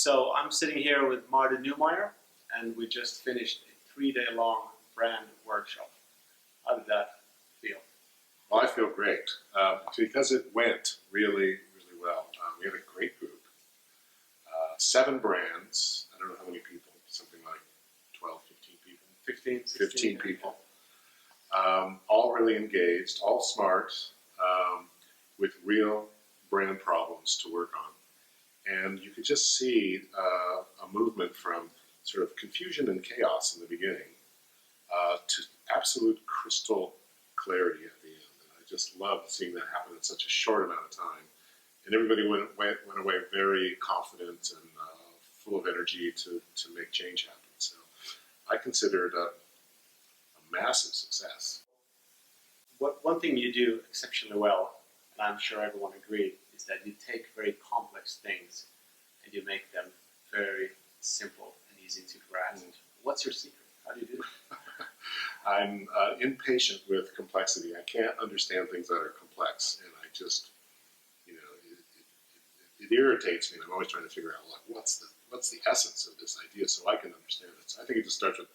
So I'm sitting here with Marty Neumeier, and we just finished a 3-day-long brand workshop. How did that feel? Well, I feel great because it went really, really well. We had a great group, 7 brands. I don't know how many people, something like 12, 15 people. 15 people. All really engaged, all smart, with real brand problems to work on. And you could just see a movement from sort of confusion and chaos in the beginning to absolute crystal clarity at the end. And I just loved seeing that happen in such a short amount of time. And everybody went away very confident and full of energy to make change happen. So I consider it a massive success. One thing you do exceptionally well, and I'm sure everyone agreed, is that you take very complex things and you make them very simple and easy to grasp. What's your secret? How do you do it? I'm impatient with complexity. I can't understand things that are complex, and I just, it irritates me. And I'm always trying to figure out, like, what's the essence of this idea so I can understand it. So I think it just starts with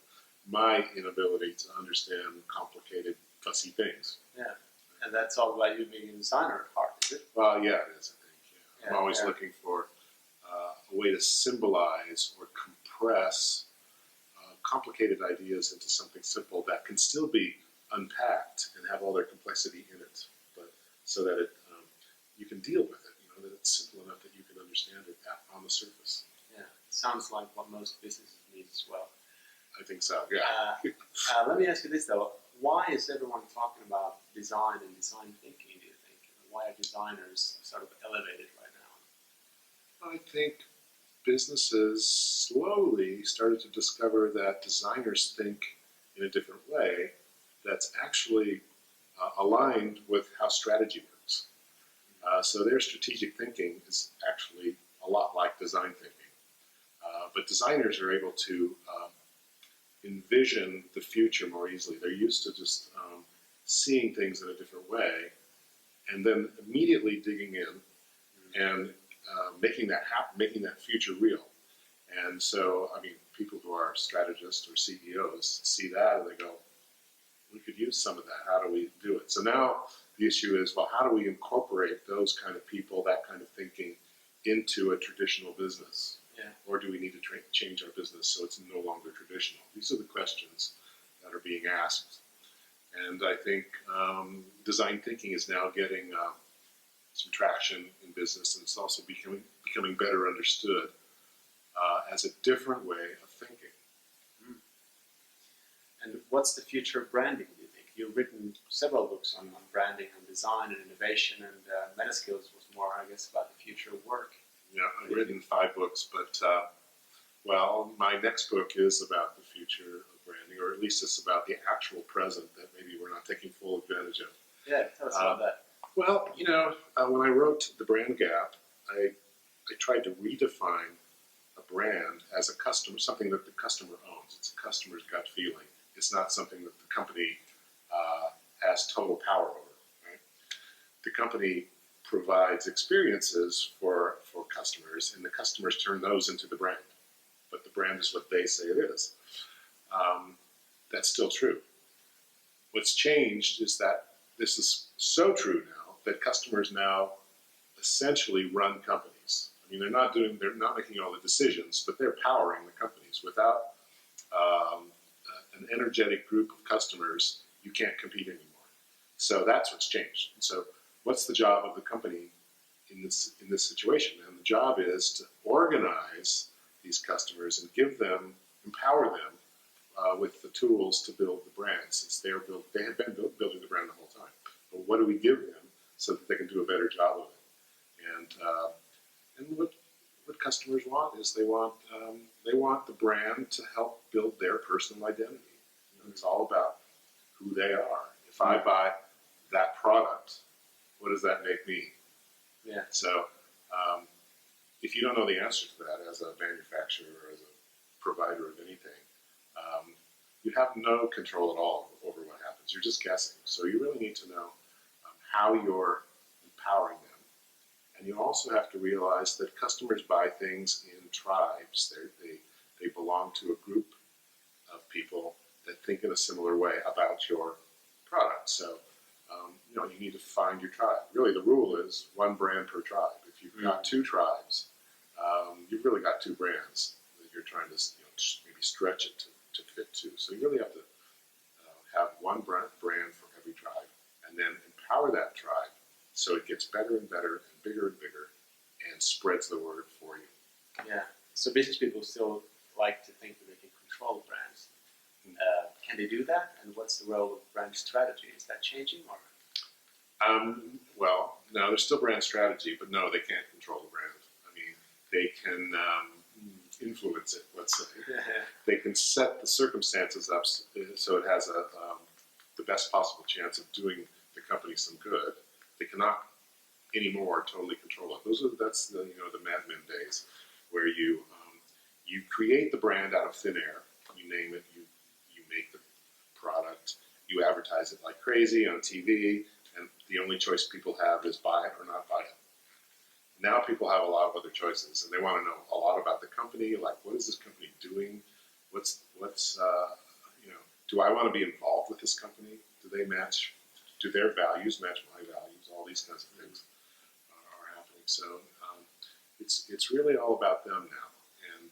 my inability to understand complicated, fussy things. Yeah, and that's all about you being a designer at heart, is it? Well, yeah, it is, I think. Yeah. I'm always yeah. looking for a way to symbolize or compress complicated ideas into something simple that can still be unpacked and have all their complexity in it, but so that you can deal with it, that it's simple enough that you can understand it on the surface. Yeah, it sounds like what most businesses need as well. I think so, yeah. Let me ask you this though, why is everyone talking about design and design thinking, do you think? Why are designers sort of elevated right now? I think businesses slowly started to discover that designers think in a different way that's actually aligned with how strategy works. So their strategic thinking is actually a lot like design thinking. But designers are able to envision the future more easily. They're used to just seeing things in a different way and then immediately digging in and making that happen, making that future real. And so, I mean, people who are strategists or CEOs see that and they go, we could use some of that. How do we do it? So now the issue is, well, how do we incorporate those kind of people, that kind of thinking into a traditional business? Yeah. Or do we need to change our business so it's no longer traditional? These are the questions that are being asked. And I think design thinking is now getting some traction in business, and it's also becoming better understood as a different way of thinking. And what's the future of branding, do you think? You've written several books on branding and design and innovation, and Metaskills was more, I guess, about the future of work. Yeah, I've written 5 books, but well, my next book is about the future of branding, or at least it's about the actual present that maybe we're not taking full advantage of. Yeah, tell us about that. Well, when I wrote The Brand Gap, I tried to redefine a brand as a customer, something that the customer owns. It's a customer's gut feeling. It's not something that the company has total power over. Right? The company provides experiences for customers, and the customers turn those into the brand. But the brand is what they say it is. That's still true. What's changed is that this is so true now that customers now essentially run companies. I mean, they're not making all the decisions, but they're powering the companies. Without an energetic group of customers, you can't compete anymore. So that's what's changed. And so what's the job of the company in this situation? And the job is to organize these customers and empower them with the tools to build the brand, since they have been building the brand the whole time. But what do we give them so that they can do a better job of it? And what customers want is they want the brand to help build their personal identity. It's all about who they are. If I buy that product, what does that make me? Yeah. So if you don't know the answer to that as a manufacturer or as a provider of anything, you have no control at all over what happens. You're just guessing. So you really need to know how you're empowering them And you also have to realize that customers buy things in tribes. They belong to a group of people that think in a similar way about your product. So, you need to find your tribe. Really, the rule is one brand per tribe. If you've got two tribes, you've really got two brands that you're trying to maybe stretch it to fit two. So you really have to have one brand for every tribe, and then empower that tribe so it gets better and better and bigger, and spreads the word for you. Yeah. So business people still like to think that they can control brands. Can they do that? And what's the role of brand strategy? Is that changing, or? Well, no, there's still brand strategy, but no, they can't control the brand. I mean, they can influence it, let's say. They can set the circumstances up so it has the best possible chance of doing the company some good. They cannot anymore totally control it. That's the Mad Men days, where you create the brand out of thin air. You name it. You make the product. You advertise it like crazy on TV, and the only choice people have is buy it or not buy it. Now people have a lot of other choices, and they want to know a lot about the company. Like, what is this company doing? What's do I want to be involved with this company? Do their values match my values? All these kinds of things are happening. So it's really all about them now, and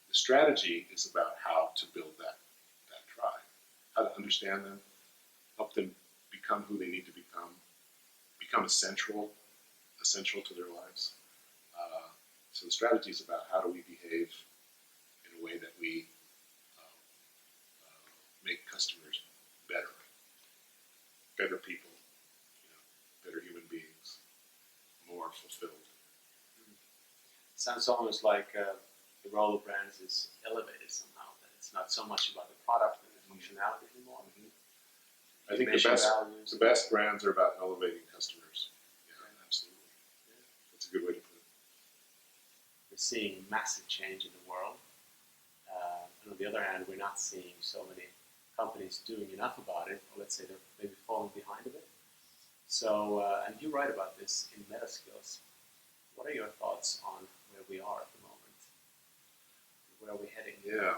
the strategy is about how to build that tribe, how to understand them, help them become who they need to become essential to their lives. So the strategy is about how do we behave in a way that we make customers better people, better human beings, more fulfilled. Sounds almost like the role of brands is elevated somehow. That it's not so much about the product and the functionality anymore. I think the best brands are about elevating customers. Yeah, absolutely. Yeah. That's a good way to put it. We're seeing massive change in the world. And on the other hand, we're not seeing so many companies doing enough about it, or let's say they're maybe falling behind a bit. So, and you write about this in Meta Skills. What are your thoughts on where we are at the moment? Where are we heading? Yeah.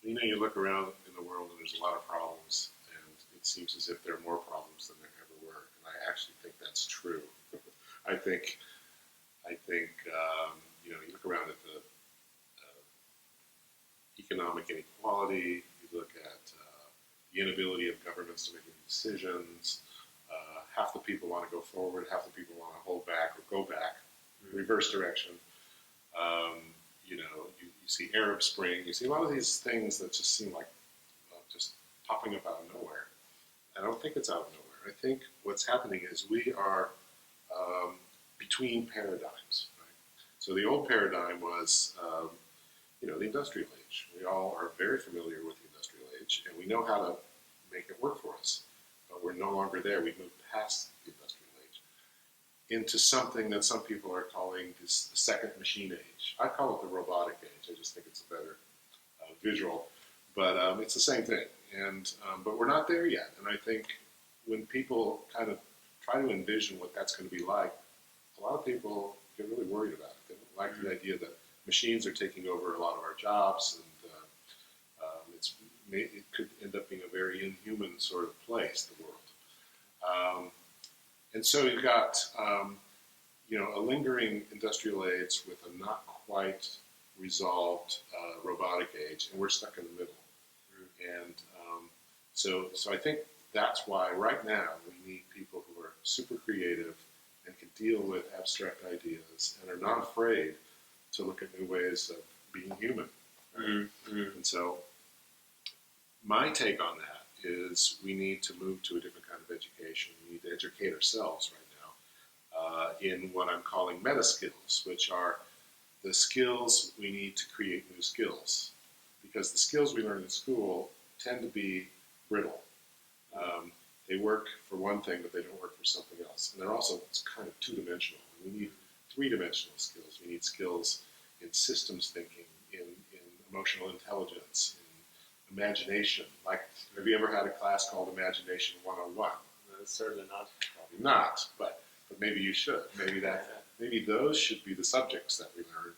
You look around in the world and there's a lot of problems, and it seems as if there are more problems than there ever were. And I actually think that's true. I think you look around at the economic inequality. You look at the inability of governments to make any decisions. Half the people want to go forward, half the people want to hold back or go back, reverse direction. You see Arab Spring. You see a lot of these things that just seem like just popping up out of nowhere. I don't think it's out of nowhere. I think what's happening is we are between paradigms. Right? So the old paradigm was, the industrial age. We all are very familiar with the industrial age, and we know how to make it work for us. But we're no longer there. We've moved past the industrial age into something that some people are calling the second machine age. I call it the robotic age. I just think it's a better visual, but it's the same thing. And but we're not there yet. And I think when people kind of try to envision what that's going to be like, a lot of people get really worried about it. They don't like the idea that machines are taking over a lot of our jobs, and it could end up being a very inhuman sort of place, the world. And so you've got a lingering industrial age with a not quite resolved robotic age, and we're stuck in the middle. And so I think that's why right now we need people who are super creative and can deal with abstract ideas and are not afraid to look at new ways of being human. Right? And so my take on that is we need to move to a different kind of education. We need to educate ourselves right now in what I'm calling meta skills, which are the skills we need to create new skills. Because the skills we learn in school tend to be brittle. They work for one thing, but they don't work for something else. And they're also kind of two-dimensional. We need three-dimensional skills. We need skills in systems thinking, in emotional intelligence, in imagination. Like, have you ever had a class called Imagination 101? certainly not. Probably not, but maybe you should. Maybe those should be the subjects that we learn,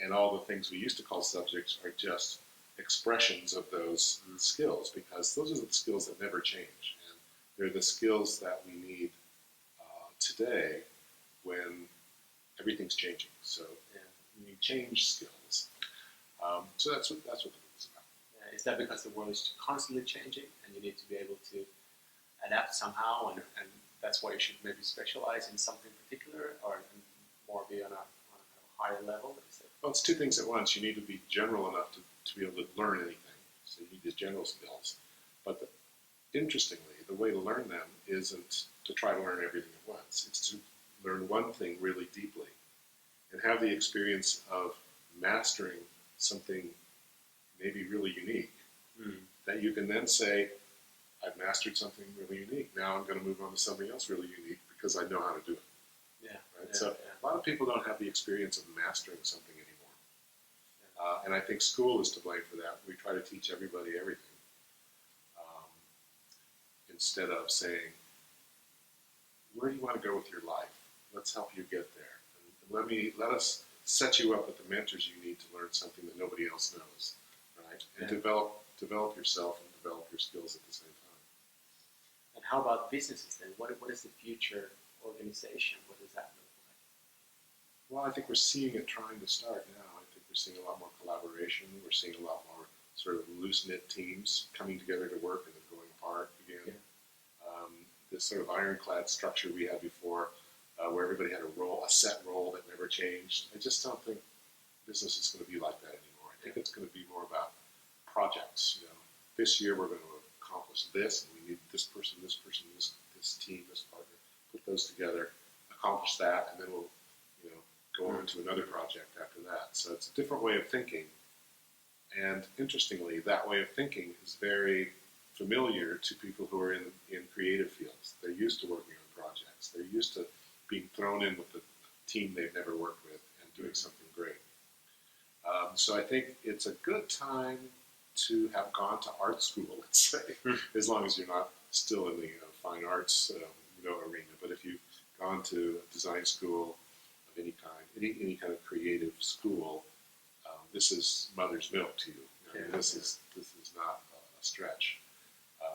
and all the things we used to call subjects are just expressions of those skills, because those are the skills that never change, and they're the skills that we need today when everything's changing. So we need change skills. So that's what the book is about. Yeah, is that because the world is constantly changing and you need to be able to adapt somehow, and that's why you should maybe specialize in something particular, or more be on a higher level? Well, it's two things at once. You need to be general enough to be able to learn anything. So you need these general skills. But interestingly, the way to learn them isn't to try to learn everything at once. It's to learn one thing really deeply and have the experience of mastering something maybe really unique that you can then say, I've mastered something really unique. Now I'm going to move on to something else really unique because I know how to do it. Yeah. Right? A lot of people don't have the experience of mastering something anymore. And I think school is to blame for that. We try to teach everybody everything instead of saying, where do you want to go with your life? Let's help you get there. And let us set you up with the mentors you need to learn something that nobody else knows, right? And develop yourself and develop your skills at the same time. And how about businesses then? What is the future organization? What does that look like? Well, I think we're seeing it trying to start now. I think we're seeing a lot more collaboration. We're seeing a lot more sort of loose-knit teams coming together to work and then going apart again. Yeah. This sort of ironclad structure we had before, where everybody had a set role that never changed. I just don't think business is going to be like that anymore. I think it's going to be more about projects. You know, this year we're going to accomplish this, and we need this person, this team, this partner. Put those together, accomplish that, and then we'll, go on to another project after that. So it's a different way of thinking. And interestingly, that way of thinking is very familiar to people who are in creative fields. They're used to working on projects. They're used to being thrown in with a team they've never worked with and doing something great. So I think it's a good time to have gone to art school, let's say, as long as you're not still in the fine arts arena. But if you've gone to a design school of any kind, any kind of creative school, this is mother's milk to you. This is not a stretch.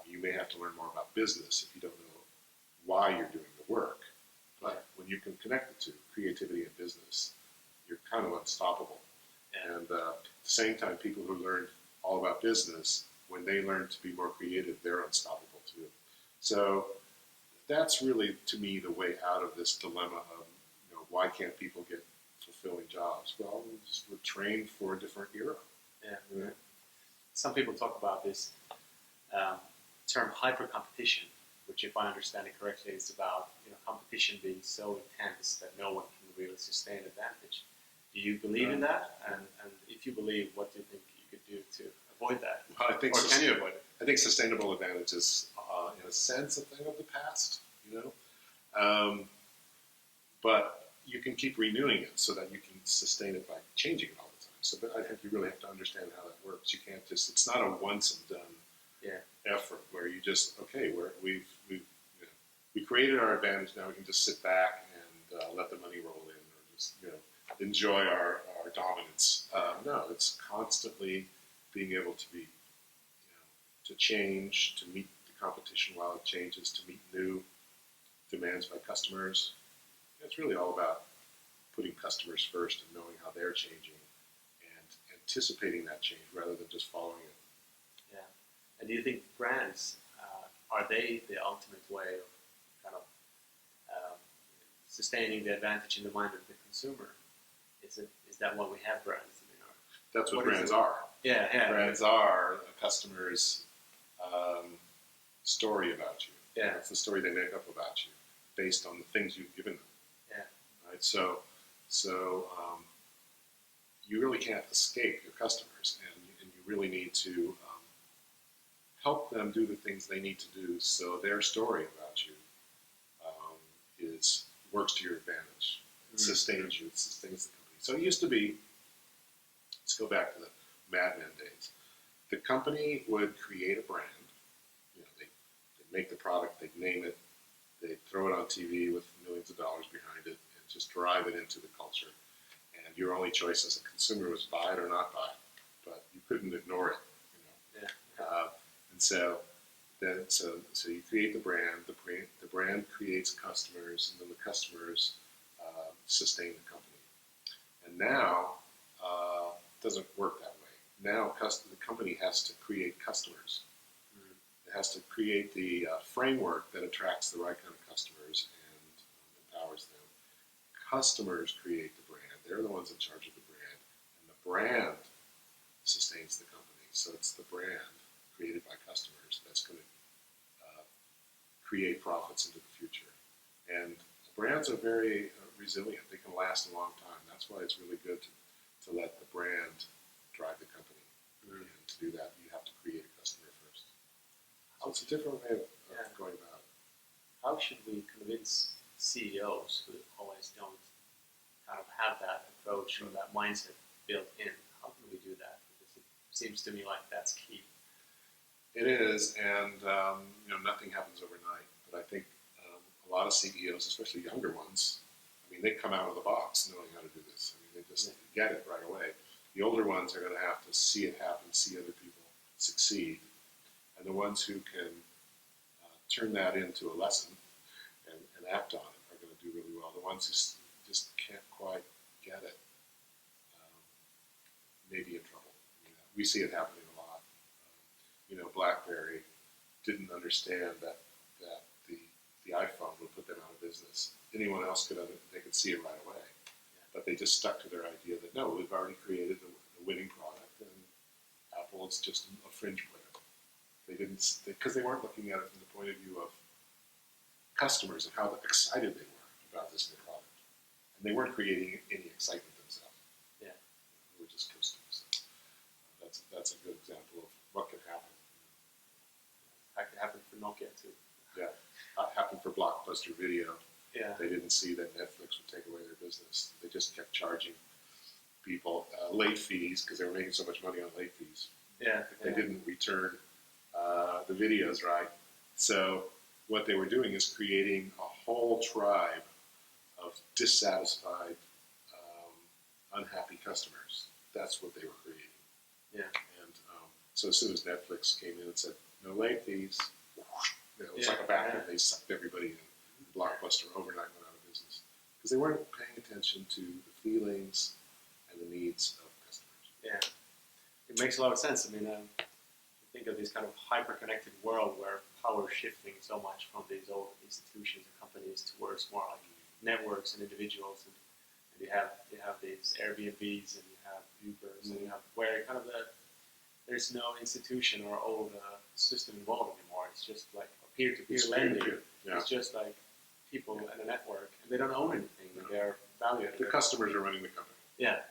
You may have to learn more about business if you don't know why you're doing the work. But when you can connect the two, creativity and business, you're kind of unstoppable. And at the same time, people who learn all about business, when they learn to be more creative, they're unstoppable too. So that's really, to me, the way out of this dilemma of, why can't people get fulfilling jobs? Well, we're trained for a different era. Yeah. Some people talk about this term hyper-competition, which, if I understand it correctly, is about competition being so intense that no one can really sustain advantage. Do you believe in that? And if you believe, what do you think you could do to avoid that? Well, I think or can you avoid it? I think sustainable advantage is, in a sense, a thing of the past. But you can keep renewing it so that you can sustain it by changing it all the time. So I think you really have to understand how that works. You can't just, it's not a once and done effort where you just, we created our advantage, now we can just sit back and let the money roll in, or just, enjoy our dominance. No, it's constantly being able to be, to change, to meet the competition while it changes, to meet new demands by customers. It's really all about putting customers first and knowing how they're changing and anticipating that change rather than just following it. Yeah. And do you think brands, are they the ultimate way of kind of sustaining the advantage in the mind of the consumer? Is that what we have brands? That's what brands are. Yeah. Brands are a customer's story about you. Yeah. It's the story they make up about you based on the things you've given them. Yeah. Right. So you really can't escape your customers, and you really need to help them do the things they need to do so their story about you works to your advantage. It sustains you. It sustains the company. So it used to be, let's go back to the Mad Men days. The company would create a brand. They'd make the product, they'd name it, They'd throw it on TV with millions of dollars behind it and just drive it into the culture. And your only choice as a consumer was buy it or not buy it, but you couldn't ignore it. And so you create the brand. The brand creates customers, and then the customers sustain the company. And now it doesn't work that way. Now the company has to create customers. It has to create the framework that attracts the right kind of customers and empowers them. Customers create the brand. They're the ones in charge of the brand. And the brand sustains the company. So it's the brand created by customers that's going to create profits into the future. And brands are very resilient. They can last a long time. That's why it's really good to let the brand drive the company. And to do that, you have to create a customer first. So it's a different way of going about it. How should we convince CEOs who always don't kind of have that approach or that mindset built in? How can we do that? Because it seems to me like that's key. It is, and nothing happens overnight. But I think a lot of CEOs, especially younger ones, I mean, they come out of the box knowing how to do this. I mean, they just get it right away. The older ones are going to have to see it happen, see other people succeed, and the ones who can turn that into a lesson and act on it are going to do really well. The ones who just can't quite get it may be in trouble. We see it happening a lot. BlackBerry didn't understand that the iPhone would put them out of business. Anyone else they could see it right away. But they just stuck to their idea that, no, we've already created a winning product, and Apple is just a fringe player. They didn't, because they weren't looking at it from the point of view of customers and how excited they were about this new product. And they weren't creating any excitement themselves. Yeah. They were just coasting. So that's a good example of what can happen. That could happen for Nokia too. Yeah. That happened for Blockbuster Video. Yeah. They didn't see that Netflix would take away their business. They just kept charging people late fees because they were making so much money on late fees. Yeah. They didn't return the videos right. So what they were doing is creating a whole tribe of dissatisfied, unhappy customers. That's what they were creating. Yeah. And so as soon as Netflix came in and said, no late fees, it was like a vacuum. They sucked everybody in. Blockbuster overnight went out of business because they weren't paying attention to the feelings and the needs of customers. Yeah, it makes a lot of sense. I mean, think of this kind of hyper-connected world where power is shifting so much from these old institutions and companies towards more like networks and individuals, and you have these Airbnbs and you have Ubers and you have where kind of there's no institution or old system involved anymore. It's just like a peer-to-peer lending. Yeah. It's just like people and a network, and they don't own anything. No. They're valued. The customers are running the company. Yeah.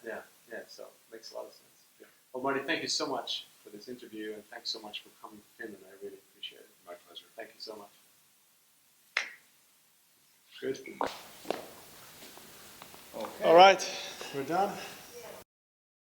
So it makes a lot of sense. Yeah. Well, Marty, thank you so much for this interview, and thanks so much for coming to Finland. I really appreciate it. My pleasure. Thank you so much. Good. Okay. All right, we're done.